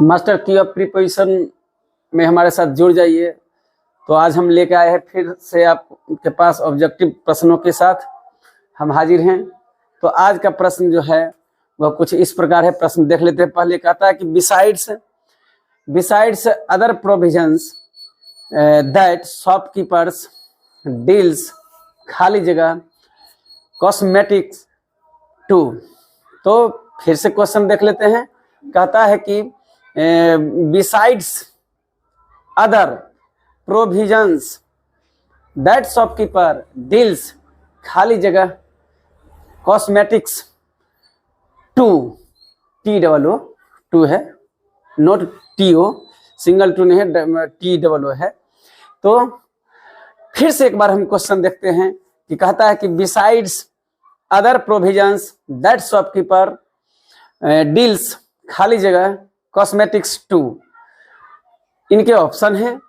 Master की of preposition में हमारे साथ जुड़ जाइए। तो आज हम लेकर आए हैं फिर से आपके पास ऑब्जेक्टिव प्रश्नों के साथ हम हाजिर हैं। तो आज का प्रश्न जो है वह कुछ इस प्रकार है। प्रश्न देख लेते हैं। पहले कहता है कि besides other provisions that shopkeepers deals खाली जगह कॉस्मेटिक्स टू। तो फिर से क्वेश्चन देख लेते हैं। कहता है कि besides other provisions that shopkeeper deals खाली जगह कॉस्मेटिक्स टू, TOO टू है, नोट TO, सिंगल टू नहीं है, TOO है। तो फिर से एक बार हम क्वेश्चन देखते हैं कि कहता है कि besides other provisions that shopkeeper deals खाली जगह कॉस्मेटिक्स टू। इनके ऑप्शन हैं।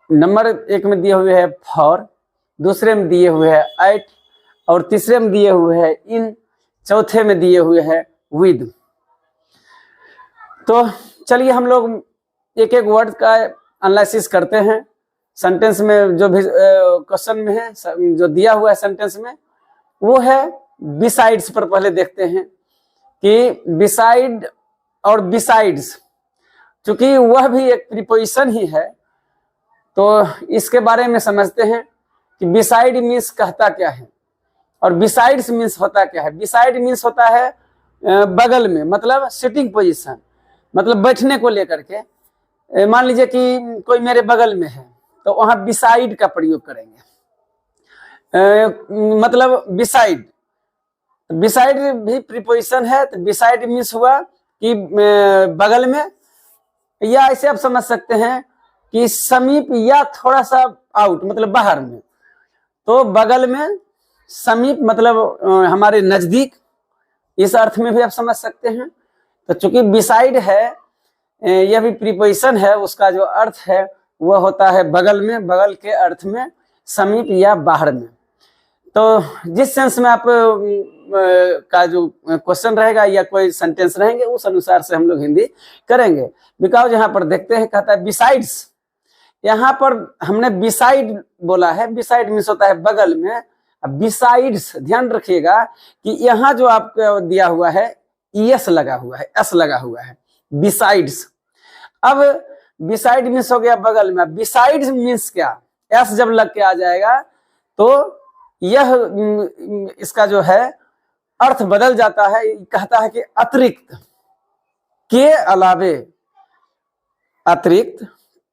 नंबर 1 में दिए हुए है फॉर, दूसरे में दिए हुए है एट, और तीसरे में दिए हुए है इन, चौथे में दिए हुए है विद। तो चलिए हम लोग एक एक वर्ड का एनालिसिस करते हैं। सेंटेंस में जो भी क्वेश्चन में है, जो दिया हुआ है सेंटेंस में, वो है बिसाइड्स पर पहले देखते हैं कि बिसाइड और बिसाइड्स, चूंकि वह भी एक प्रीपोजिशन ही है, तो इसके बारे में समझते हैं कि बिसाइड मीन्स कहता क्या है और बिसाइड्स मीन्स होता क्या है। बिसाइड मीन्स होता है बगल में, मतलब सिटिंग पोजीशन, मतलब बैठने को लेकर के। मान लीजिए कि कोई मेरे बगल में है तो वहां बिसाइड का प्रयोग करेंगे। मतलब बिसाइड भी प्रीपोजिशन है। तो बिसाइड मीन्स हुआ कि बगल में, या ऐसे आप समझ सकते हैं कि समीप या थोड़ा सा आउट, मतलब बाहर में। तो बगल में, समीप मतलब हमारे नजदीक, इस अर्थ में भी आप समझ सकते हैं। तो चूंकि बिसाइड है, यह भी प्रीपोजिशन है, उसका जो अर्थ है वह होता है बगल में, बगल के अर्थ में समीप या बाहर में। तो जिस सेंस में आप का जो क्वेश्चन रहेगा या कोई सेंटेंस रहेंगे, उस अनुसार से हम लोग हिंदी करेंगे। बिकॉज यहाँ पर देखते हैं, कहता है बिसाइड्स। यहाँ पर हमने बिसाइड बोला है। बिसाइड मीन्स होता है बगल में। बिसाइड्स, ध्यान रखिएगा कि यहाँ जो आपको दिया हुआ है ES लगा हुआ है, S लगा हुआ है, बिसाइड्स। अब बिसाइड मीन्स हो गया बगल में। बिसाइड्स मीन्स क्या? S जब लग के आ जाएगा तो यह इसका जो है अर्थ बदल जाता है। कहता है कि अतिरिक्त के अलावे, अतिरिक्त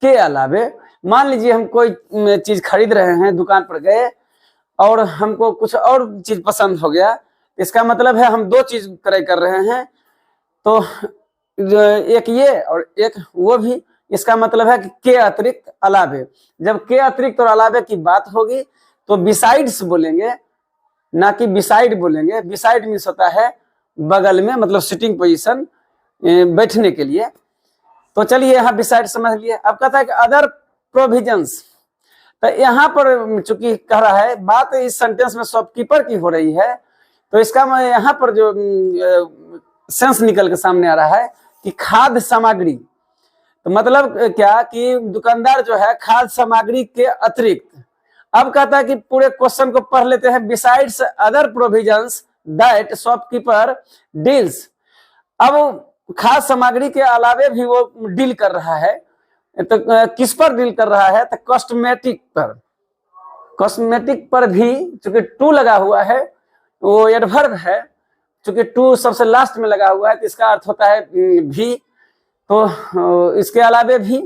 के अलावे। मान लीजिए हम कोई चीज खरीद रहे हैं, दुकान पर गए और हमको कुछ और चीज पसंद हो गया। इसका मतलब है हम दो चीज क्रय कर रहे हैं, तो एक ये और एक वो भी। इसका मतलब है कि के अतिरिक्त अलावे। जब के अतिरिक्त और अलावे की बात होगी तो बिसाइड्स बोलेंगे, ना कि बिसाइड बोलेंगे। बिसाइड मीन्स होता है बगल में, मतलब सिटिंग पोजीशन, बैठने के लिए। तो चलिए यहाँ बिसाइड समझ लिए। अब कहता है कि अदर प्रोविजंस। तो यहाँ पर चूंकि कह रहा है, बात इस सेंटेंस में शॉपकीपर की हो रही है, तो इसका यहाँ पर जो सेंस निकल के सामने आ रहा है कि खाद्य सामग्री। तो मतलब क्या कि दुकानदार जो है खाद्य सामग्री के अतिरिक्त। अब कहता है कि पूरे क्वेश्चन को पढ़ लेते हैं। Besides other provisions that shopkeeper deals. अब खाद्य सामग्री के अलावे भी वो डील कर रहा है। तो किस पर डील कर रहा है? तो कॉस्मेटिक पर। कॉस्मेटिक पर भी चूंकि टू लगा हुआ है, वो एडवर्ब है। चूंकि टू सबसे लास्ट में लगा हुआ है तो इसका अर्थ होता है भी। तो इसके अलावे भी।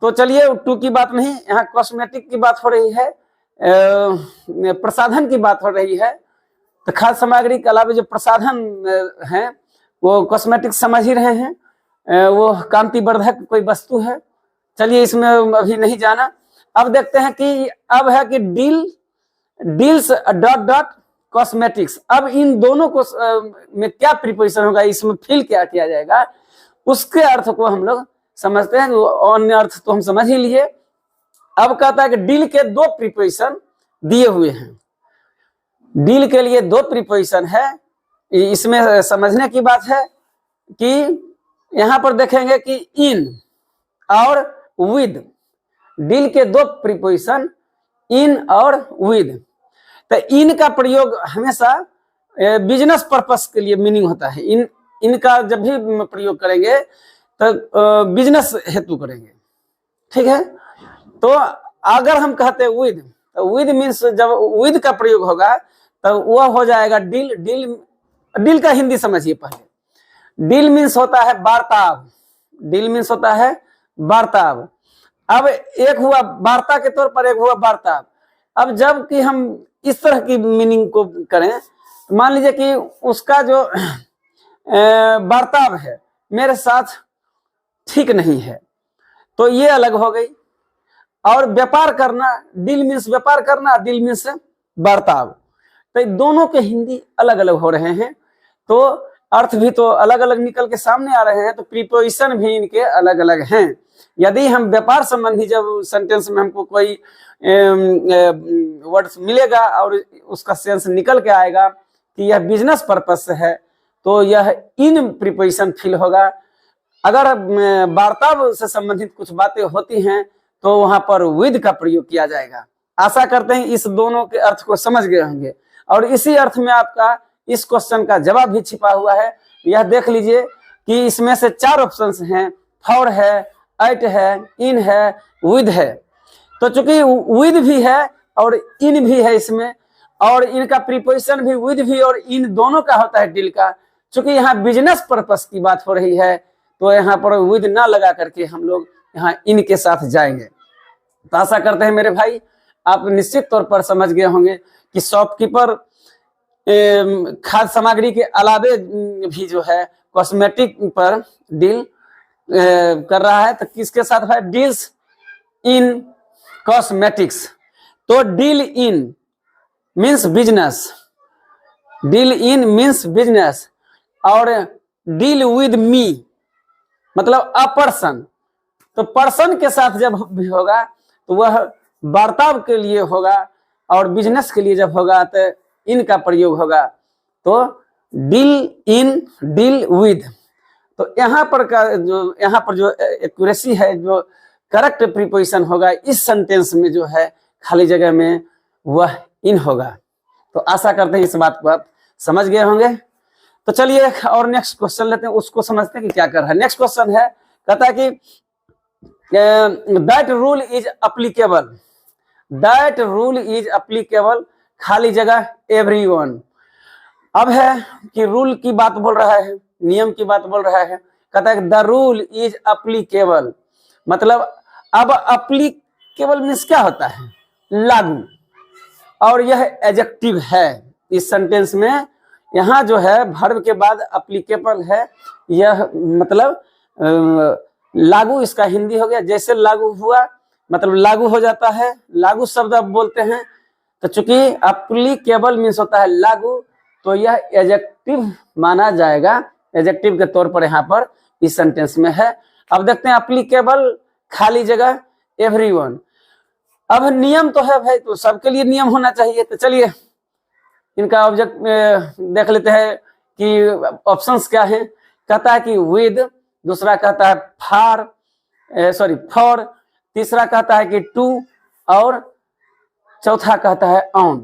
तो चलिए टू की बात नहीं, यहाँ कॉस्मेटिक की बात हो रही है, प्रसाधन की बात हो रही है। तो खाद्य सामग्री के अलावा जो प्रसाधन है वो कॉस्मेटिक समझ ही रहे हैं, वो कांतिवर्धक कोई वस्तु है। चलिए इसमें अभी नहीं जाना। अब देखते हैं कि अब है कि डील्स डॉट डॉट कॉस्मेटिक्स। अब इन दोनों को में क्या प्रीपोजिशन होगा, इसमें फिल क्या किया जाएगा, उसके अर्थ को हम लोग समझते हैं। अन्य अर्थ तो हम समझ ही लिए। अब कहता है कि डील के दो प्रीपोजिशन दिए हुए हैं। डील के लिए दो प्रीपोजिशन है। इसमें समझने की बात है कि यहाँ पर देखेंगे कि इन और विद, डील के दो प्रीपोजिशन इन और विद। तो इन का प्रयोग हमेशा बिजनेस पर्पस के लिए मीनिंग होता है। इनका जब भी प्रयोग करेंगे तो बिजनेस हेतु करेंगे, ठीक है। तो अगर हम कहते हैं विद, तो विद मीन्स जब विद का प्रयोग होगा तो वह हो जाएगा डील। डील का हिंदी समझिए पहले। डील मीन्स होता है वार्ताव, डील मीन्स होता है वार्ताव। अब एक हुआ वार्ता के तौर पर, एक हुआ वार्ताव। अब जब कि हम इस तरह की मीनिंग को करें, मान लीजिए कि उसका जो वार्ताव है मेरे साथ ठीक नहीं है, तो ये अलग हो गई। और व्यापार करना, डील मीन्स व्यापार करना, डील मीन्स वार्ताव। तो दोनों के हिंदी अलग अलग हो रहे हैं, तो अर्थ भी तो अलग अलग निकल के सामने आ रहे हैं, तो प्रीपोजिशन भी इनके अलग अलग हैं। यदि हम व्यापार संबंधी जब सेंटेंस में हमको कोई वर्ड्स मिलेगा और उसका सेंस निकल के आएगा कि यह बिजनेस पर्पस से है, तो यह इन प्रीपोजिशन फिल होगा। अगर वार्ता से संबंधित कुछ बातें होती हैं तो वहां पर विद का प्रयोग किया जाएगा। आशा करते हैं इस दोनों के अर्थ को समझ गए होंगे, और इसी अर्थ में आपका इस क्वेश्चन का जवाब भी छिपा हुआ है। यह देख लीजिए कि इसमें से 4 ऑप्शंस हैं, फॉर है, एट है, इन है, विद है। तो चूंकि विद भी है और इन भी है इसमें, और इनका प्रीपोजिशन भी विद भी और इन दोनों का होता है डील का। चूंकि यहाँ बिजनेस पर्पस की बात हो रही है, तो यहाँ पर विद ना लगा करके हम लोग यहाँ इन के साथ जाएंगे। तो आशा करते हैं मेरे भाई आप निश्चित तौर पर समझ गए होंगे कि शॉपकीपर खाद्य सामग्री के अलावे भी जो है कॉस्मेटिक पर डील कर रहा है। तो किसके साथ है? Deals in cosmetics. तो deal in means business, deal in means business, और डील विद मी मतलब अ पर्सन। तो पर्सन के साथ जब भी होगा तो वह वार्ताव के लिए होगा, और बिजनेस के लिए जब होगा तो इन का प्रयोग होगा। तो डील इन, डील विद। तो यहाँ पर जो एक्यूरेसी है, जो करेक्ट प्रीपोजिशन होगा इस सेंटेंस में जो है खाली जगह में, वह इन होगा। तो आशा करते हैं इस बात को आप समझ गए होंगे। तो चलिए और नेक्स्ट क्वेश्चन लेते हैं, उसको समझते हैं कि क्या कर रहा है। नेक्स्ट क्वेश्चन है, कहता है कि that rule is applicable, that rule is applicable खाली जगह एवरीवन। अब है कि रूल की बात बोल रहा है, नियम की बात बोल रहा है। कहता है द रूल इज अप्लीकेबल, मतलब अब अप्लीकेबल मीन्स क्या होता है? लागू। और यह एडजेक्टिव है इस सेंटेंस में। यहाँ जो है वर्ब के बाद अप्लीकेबल है, यह मतलब लागू इसका हिंदी हो गया। जैसे लागू हुआ मतलब लागू हो जाता है, लागू शब्द आप बोलते हैं। तो चूंकि अप्लीकेबल मीन्स होता है लागू, तो यह एडजेक्टिव माना जाएगा, एडजेक्टिव के तौर पर यहाँ पर इस सेंटेंस में है। अब देखते हैं अप्लीकेबल खाली जगह एवरीवन। अब नियम तो है भाई, तो सबके लिए नियम होना चाहिए। तो चलिए इनका ऑब्जेक्ट देख लेते हैं कि ऑप्शंस क्या हैं। कहता है कि विद, दूसरा कहता है फॉर, तीसरा कहता है कि टू, और चौथा कहता है ऑन।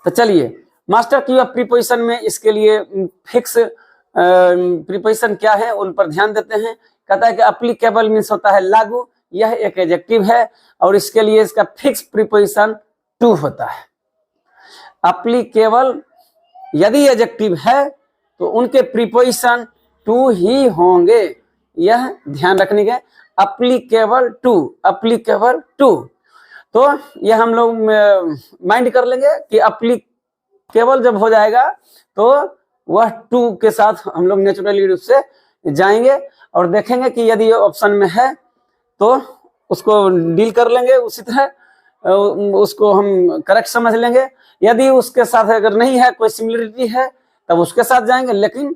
तो चलिए मास्टर की प्रीपोजिशन में इसके लिए फिक्स प्रीपोजिशन क्या है उन पर ध्यान देते हैं। कहता है कि अप्लीकेबल मीन्स होता है लागू, यह एक एडजेक्टिव है, और इसके लिए इसका फिक्स प्रीपोजिशन टू होता है। अप्लीकेबल यदि एडजेक्टिव है तो उनके प्रीपोजिशन टू ही होंगे, यह ध्यान रखने के। Applicable to, applicable to. तो यह हम लोग माइंड कर लेंगे कि अप्लीकेबल जब हो जाएगा तो वह टू के साथ हम लोग नेचुरली रूप से जाएंगे, और देखेंगे कि यदि ऑप्शन में है तो उसको डील कर लेंगे उसी तरह, उसको हम करेक्ट समझ लेंगे। यदि उसके साथ अगर नहीं है, कोई सिमिलरिटी है, तब उसके साथ जाएंगे। लेकिन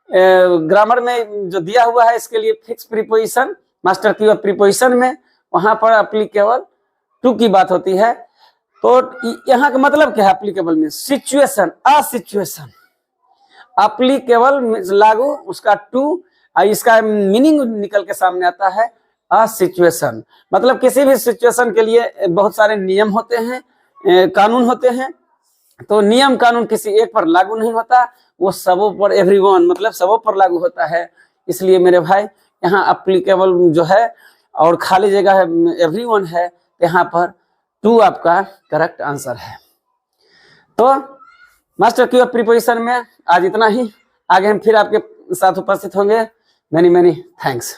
ग्रामर में जो दिया हुआ है इसके लिए फिक्स प्रीपोजिशन, मास्टर की प्रीपोजिशन में वहां पर अप्लीकेबल टू की बात होती है। तो यहाँ का मतलब क्या है? अप्लीकेबल में सिचुएशन, अ सिचुएशन। अप्लीकेबल लागू, उसका टू, इसका मीनिंग निकल के सामने आता है अ सिचुएशन। मतलब किसी भी सिचुएशन के लिए बहुत सारे नियम होते हैं, कानून होते हैं। तो नियम कानून किसी एक पर लागू नहीं होता, वो सबों पर, एवरीवन मतलब सबों पर लागू होता है। इसलिए मेरे भाई यहाँ अप्लीकेबल जो है और खाली जगह है एवरीवन है, यहाँ पर टू आपका करेक्ट आंसर है। तो मास्टर की ऑफ प्रीपोजिशन में आज इतना ही। आगे हम फिर आपके साथ उपस्थित होंगे। Many many thanks.